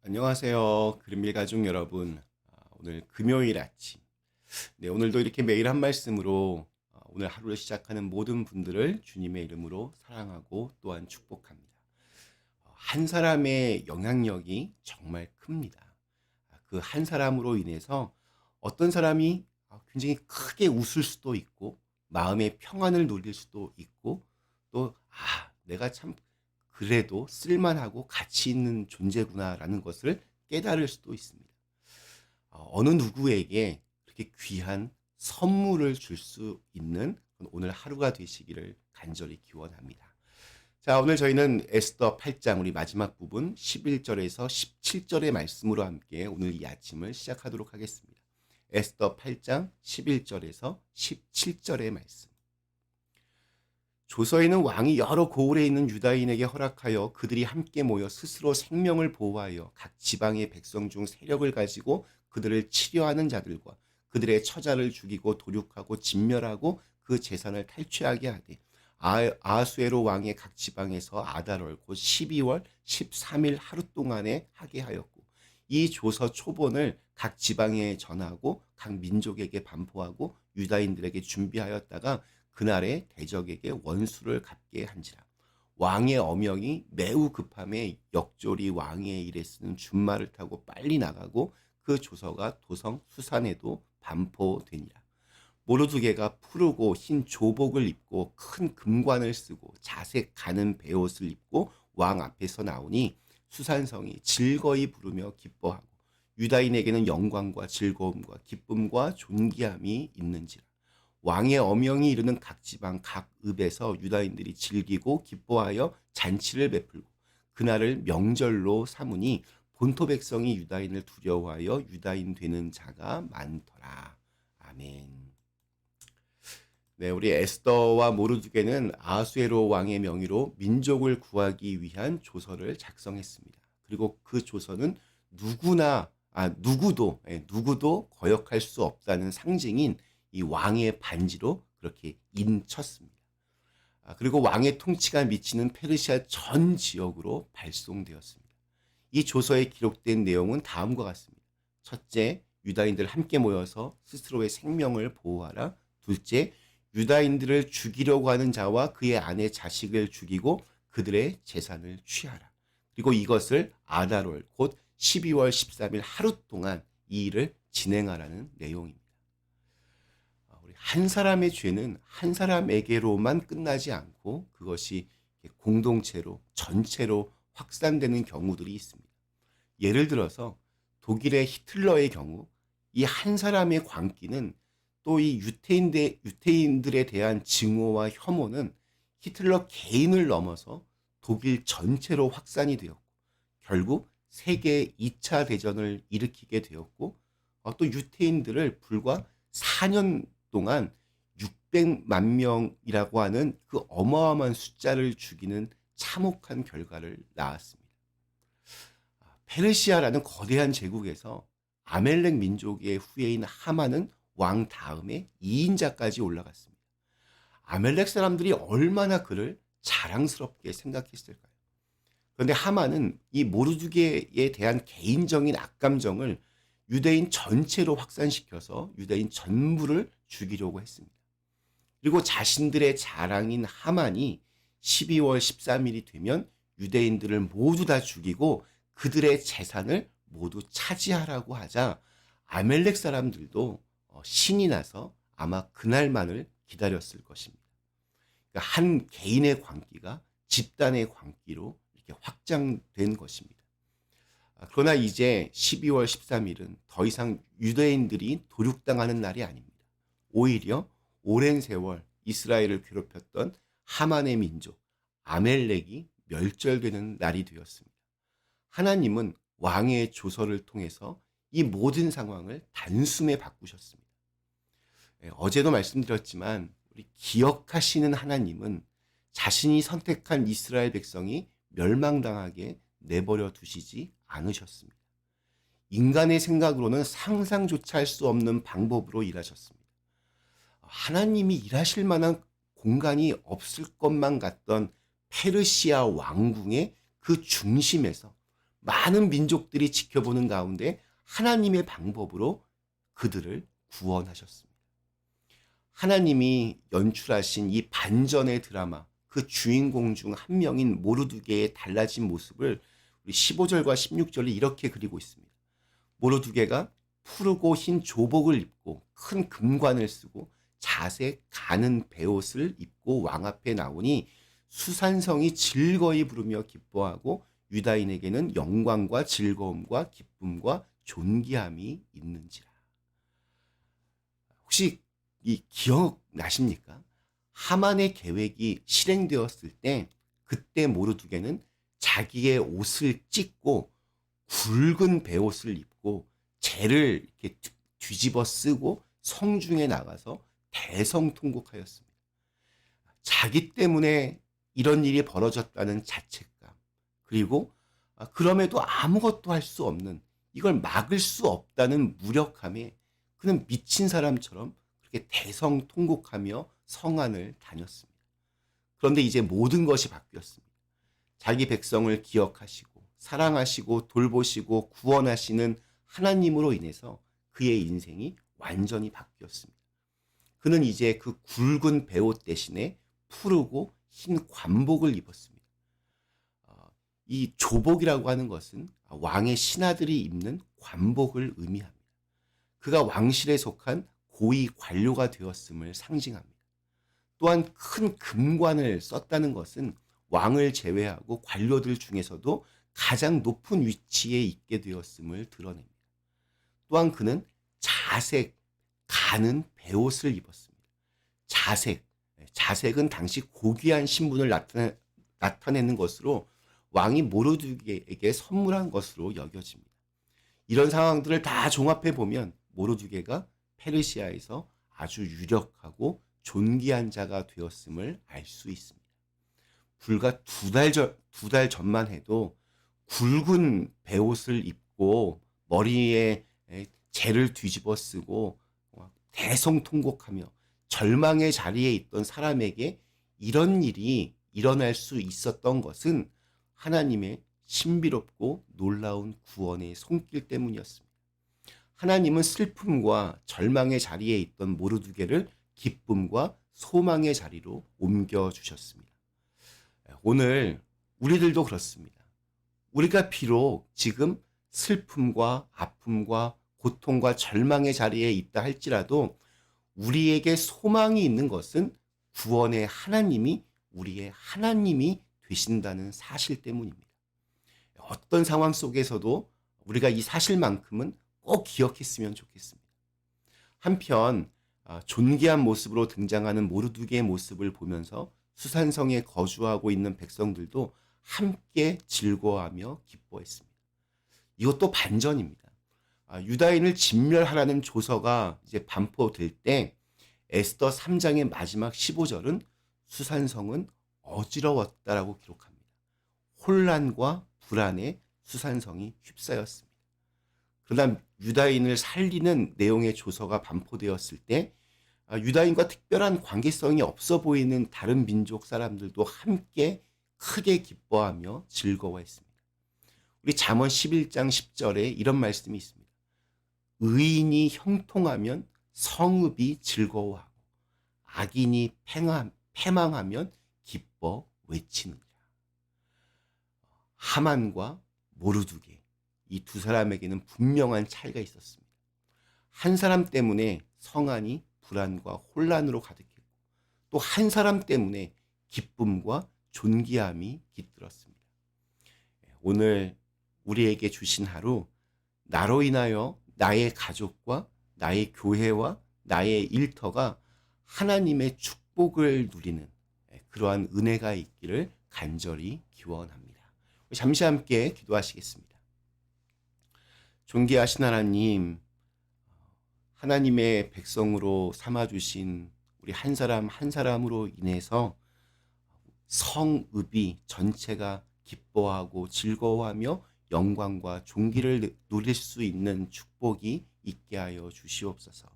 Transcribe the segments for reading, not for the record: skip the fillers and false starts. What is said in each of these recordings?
안녕하세요. 그린빌 가족 여러분. 오늘 금요일 아침. 네, 오늘도 이렇게 매일 한 말씀으로 오늘 하루를 시작하는 모든 분들을 주님의 이름으로 사랑하고 또한 축복합니다. 한 사람의 영향력이 정말 큽니다. 그 한 사람으로 인해서 어떤 사람이 굉장히 크게 웃을 수도 있고 마음의 평안을 누릴 수도 있고 또 내가 참 그래도 쓸만하고 가치 있는 존재구나라는 것을 깨달을 수도 있습니다. 어느 누구에게 그렇게 귀한 선물을 줄 수 있는 오늘 하루가 되시기를 간절히 기원합니다. 자, 오늘 저희는 에스더 8장 우리 마지막 부분 11절에서 17절의 말씀으로 함께 오늘 이 아침을 시작하도록 하겠습니다. 에스더 8장 11절에서 17절의 말씀. 조서에는 왕이 여러 고을에 있는 유다인에게 허락하여 그들이 함께 모여 스스로 생명을 보호하여 각 지방의 백성 중 세력을 가지고 그들을 치려하는 자들과 그들의 처자를 죽이고 도륙하고 진멸하고 그 재산을 탈취하게 하되 아하수에로 왕의 각 지방에서 아달월 곧 12월 13일 하루 동안에 하게 하였고 이 조서 초본을 각 지방에 전하고 각 민족에게 반포하고 유다인들에게 준비하였다가 그날에 대적에게 원수를 갚게 한지라. 왕의 어명이 매우 급함에 역졸이 왕의 일에 쓰는 준말을 타고 빨리 나가고 그 조서가 도성 수산에도 반포되니라. 모르드게가 푸르고 흰 조복을 입고 큰 금관을 쓰고 자색 가는 베옷을 입고 왕 앞에서 나오니 수산성이 즐거이 부르며 기뻐하고 유다인에게는 영광과 즐거움과 기쁨과 존귀함이 있는지라. 왕의 어명이 이르는 각 지방 각 읍에서 유다인들이 즐기고 기뻐하여 잔치를 베풀고 그날을 명절로 삼으니 본토 백성이 유다인을 두려워하여 유다인 되는 자가 많더라. 아멘. 네, 우리 에스더와 모르드게는 아하수에로 왕의 명의로 민족을 구하기 위한 조서를 작성했습니다. 그리고 그 조서는 누구도 거역할 수 없다는 상징인 이 왕의 반지로 그렇게 인쳤습니다. 그리고 왕의 통치가 미치는 페르시아 전 지역으로 발송되었습니다. 이 조서에 기록된 내용은 다음과 같습니다. 첫째, 유다인들 함께 모여서 스스로의 생명을 보호하라. 둘째, 유다인들을 죽이려고 하는 자와 그의 아내 자식을 죽이고 그들의 재산을 취하라. 그리고 이것을 아달월 곧 12월 13일 하루 동안 이 일을 진행하라는 내용입니다. 한 사람의 죄는 한 사람에게로만 끝나지 않고 그것이 공동체로 전체로 확산되는 경우들이 있습니다. 예를 들어서 독일의 히틀러의 경우 이 한 사람의 광기는 또 이 유태인들에 대한 증오와 혐오는 히틀러 개인을 넘어서 독일 전체로 확산이 되었고 결국 세계 2차 대전을 일으키게 되었고 또 유태인들을 불과 4년 동안 600만 명이라고 하는 그 어마어마한 숫자를 죽이는 참혹한 결과를 낳았습니다. 페르시아라는 거대한 제국에서 아멜렉 민족의 후예인 하만은 왕 다음에 2인자까지 올라갔습니다. 아멜렉 사람들이 얼마나 그를 자랑스럽게 생각했을까요? 그런데 하만은 이 모르드게에 대한 개인적인 악감정을 유대인 전체로 확산시켜서 유대인 전부를 죽이려고 했습니다. 그리고 자신들의 자랑인 하만이 12월 13일이 되면 유대인들을 모두 다 죽이고 그들의 재산을 모두 차지하라고 하자 아멜렉 사람들도 신이 나서 아마 그날만을 기다렸을 것입니다. 그러니까 한 개인의 광기가 집단의 광기로 이렇게 확장된 것입니다. 그러나 이제 12월 13일은 더 이상 유대인들이 도륙당하는 날이 아닙니다. 오히려 오랜 세월 이스라엘을 괴롭혔던 하만의 민족 아멜렉이 멸절되는 날이 되었습니다. 하나님은 왕의 조서를 통해서 이 모든 상황을 단숨에 바꾸셨습니다. 어제도 말씀드렸지만 우리 기억하시는 하나님은 자신이 선택한 이스라엘 백성이 멸망당하게 내버려 두시지 않으셨습니다. 인간의 생각으로는 상상조차 할 수 없는 방법으로 일하셨습니다. 하나님이 일하실 만한 공간이 없을 것만 같던 페르시아 왕궁의 그 중심에서 많은 민족들이 지켜보는 가운데 하나님의 방법으로 그들을 구원하셨습니다. 하나님이 연출하신 이 반전의 드라마, 그 주인공 중 한 명인 모르드게의 달라진 모습을 우리 15절과 16절이 이렇게 그리고 있습니다. 모르드게가 푸르고 흰 조복을 입고 큰 금관을 쓰고 자색 가는 베옷을 입고 왕 앞에 나오니 수산성이 즐거이 부르며 기뻐하고 유다인에게는 영광과 즐거움과 기쁨과 존귀함이 있는지라. 혹시 이 기억나십니까? 하만의 계획이 실행되었을 때 그때 모르드게는 자기의 옷을 찢고 굵은 베옷을 입고 재를 이렇게 뒤집어 쓰고 성중에 나가서 대성통곡하였습니다. 자기 때문에 이런 일이 벌어졌다는 자책감, 그리고 그럼에도 아무것도 할 수 없는, 이걸 막을 수 없다는 무력함에 그는 미친 사람처럼 그렇게 대성통곡하며 성안을 다녔습니다. 그런데 이제 모든 것이 바뀌었습니다. 자기 백성을 기억하시고 사랑하시고 돌보시고 구원하시는 하나님으로 인해서 그의 인생이 완전히 바뀌었습니다. 그는 이제 그 굵은 베옷 대신에 푸르고 흰 관복을 입었습니다. 이 조복이라고 하는 것은 왕의 신하들이 입는 관복을 의미합니다. 그가 왕실에 속한 고위 관료가 되었음을 상징합니다. 또한 큰 금관을 썼다는 것은 왕을 제외하고 관료들 중에서도 가장 높은 위치에 있게 되었음을 드러냅니다. 또한 그는 자색, 가는 베옷을 입었습니다. 자색은 당시 고귀한 신분을 나타내는 것으로 왕이 모르드게에게 선물한 것으로 여겨집니다. 이런 상황들을 다 종합해 보면 모르드게가 페르시아에서 아주 유력하고 존귀한 자가 되었음을 알 수 있습니다. 불과 두 달 전만 해도 굵은 베옷을 입고 머리에 재를 뒤집어 쓰고 대성통곡하며 절망의 자리에 있던 사람에게 이런 일이 일어날 수 있었던 것은 하나님의 신비롭고 놀라운 구원의 손길 때문이었습니다. 하나님은 슬픔과 절망의 자리에 있던 모르드게를 기쁨과 소망의 자리로 옮겨주셨습니다. 오늘 우리들도 그렇습니다. 우리가 비록 지금 슬픔과 아픔과 고통과 절망의 자리에 있다 할지라도 우리에게 소망이 있는 것은 구원의 하나님이 우리의 하나님이 되신다는 사실 때문입니다. 어떤 상황 속에서도 우리가 이 사실만큼은 꼭 기억했으면 좋겠습니다. 한편 존귀한 모습으로 등장하는 모르드게의 모습을 보면서 수산성에 거주하고 있는 백성들도 함께 즐거워하며 기뻐했습니다. 이것도 반전입니다. 유다인을 진멸하라는 조서가 이제 반포될 때 에스더 3장의 마지막 15절은 수산성은 어지러웠다라고 기록합니다. 혼란과 불안에 수산성이 휩싸였습니다. 그러나 유다인을 살리는 내용의 조서가 반포되었을 때 유다인과 특별한 관계성이 없어 보이는 다른 민족 사람들도 함께 크게 기뻐하며 즐거워했습니다. 우리 잠언 11장 10절에 이런 말씀이 있습니다. 의인이 형통하면 성읍이 즐거워하고 악인이 패망하면 기뻐 외치느니라. 하만과 모르드게, 이 두 사람에게는 분명한 차이가 있었습니다. 한 사람 때문에 성안이 불안과 혼란으로 가득했고 또 한 사람 때문에 기쁨과 존귀함이 깃들었습니다. 오늘 우리에게 주신 하루, 나로 인하여 나의 가족과 나의 교회와 나의 일터가 하나님의 축복을 누리는 그러한 은혜가 있기를 간절히 기원합니다. 잠시 함께 기도하시겠습니다. 존귀하신 하나님, 하나님의 백성으로 삼아주신 우리 한 사람 한 사람으로 인해서 성읍이 전체가 기뻐하고 즐거워하며 영광과 존귀를 누릴 수 있는 축복이 있게 하여 주시옵소서.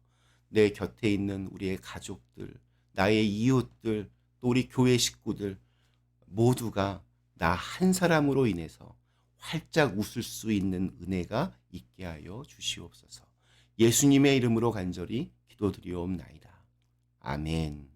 내 곁에 있는 우리의 가족들, 나의 이웃들, 또 우리 교회 식구들 모두가 나 한 사람으로 인해서 활짝 웃을 수 있는 은혜가 있게 하여 주시옵소서. 예수님의 이름으로 간절히 기도드리옵나이다. 아멘.